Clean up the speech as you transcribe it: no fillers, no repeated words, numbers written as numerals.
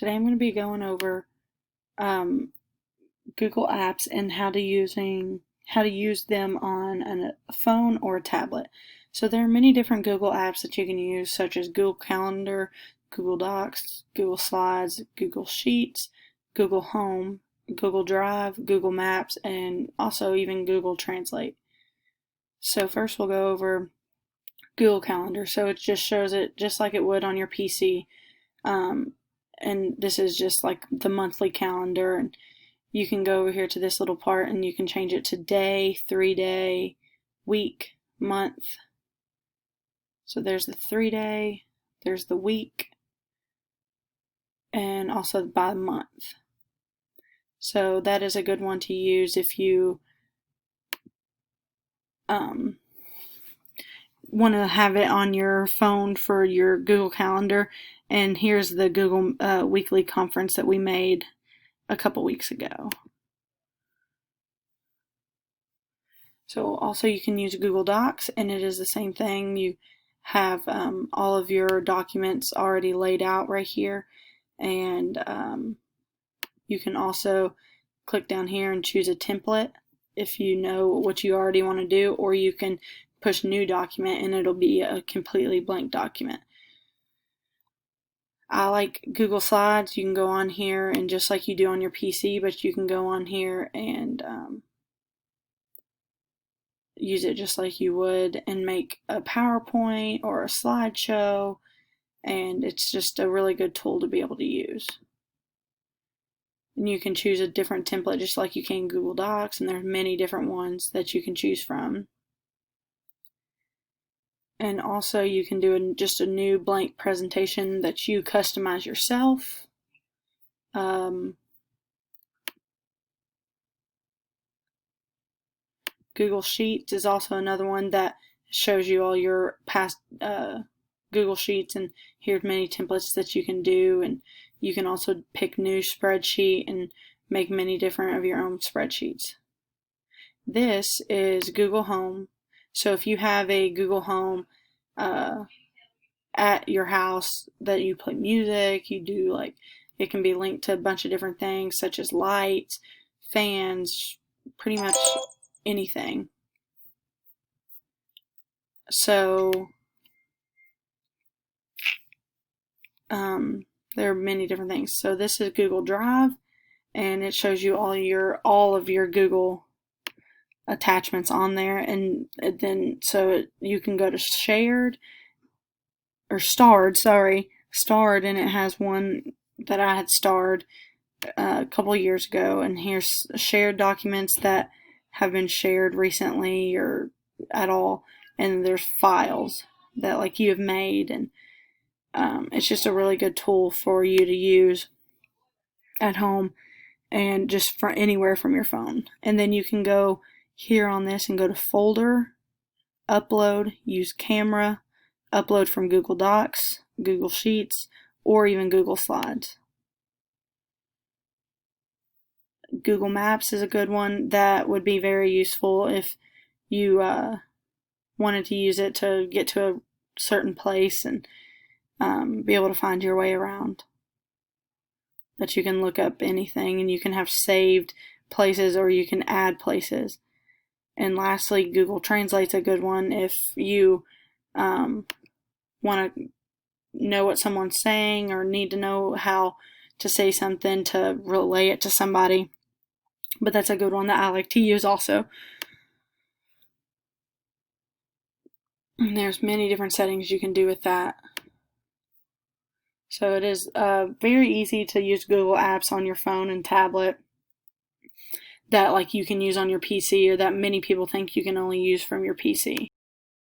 Today I'm going to be going over um, Google Apps and how to use them on a phone or a tablet. So there are many different Google apps that you can use, such as Google Calendar, Google Docs, Google Slides, Google Sheets, Google Home, Google Drive, Google Maps, and also even Google Translate. So first we'll go over Google Calendar. So it just shows it just like it would on your PC. Um, and this is just like the monthly calendar, and you can go over here to this little part and you can change it to day, 3-day, week, month. So there's the 3-day, there's the week, and also by month. So that is a good one to use if you want to have it on your phone for your Google Calendar. And here's the Google weekly conference that we made a couple weeks ago. So also you can use Google Docs, and it is the same thing. You have all of your documents already laid out right here, and you can also click down here and choose a template if you know what you already want to do, or you can push new document and it'll be a completely blank document. I like Google Slides. You can go on here and just like you do on your PC, but you can go on here and use it just like you would and make a PowerPoint or a slideshow, and it's just a really good tool to be able to use. And you can choose a different template just like you can Google Docs, and there's many different ones that you can choose from. And also you can do just a new blank presentation that you customize yourself. Google Sheets is also another one that shows you all your past Google Sheets, and here's many templates that you can do, and you can also pick new spreadsheet and make many different of your own spreadsheets. This is Google Home. So if you have a Google Home at your house that you play music, you do like, it can be linked to a bunch of different things such as lights, fans, pretty much anything. So there are many different things. So this is Google Drive, and it shows you all of your Google attachments on there, and then so you can go to shared or starred, and it has one that I had starred a couple years ago, and here's shared documents that have been shared recently or at all, and there's files that like you have made, and it's just a really good tool for you to use at home and just for anywhere from your phone. And then you can go here on this and go to folder, upload, use camera, upload from Google Docs, Google Sheets, or even Google Slides. Google Maps is a good one that would be very useful if you wanted to use it to get to a certain place and be able to find your way around. That you can look up anything, and you can have saved places or you can add places. And lastly, Google Translate's a good one if you want to know what someone's saying or need to know how to say something to relay it to somebody. But that's a good one that I like to use also. And there's many different settings you can do with that. So it is very easy to use Google Apps on your phone and tablet that like you can use on your PC, or that many people think you can only use from your PC.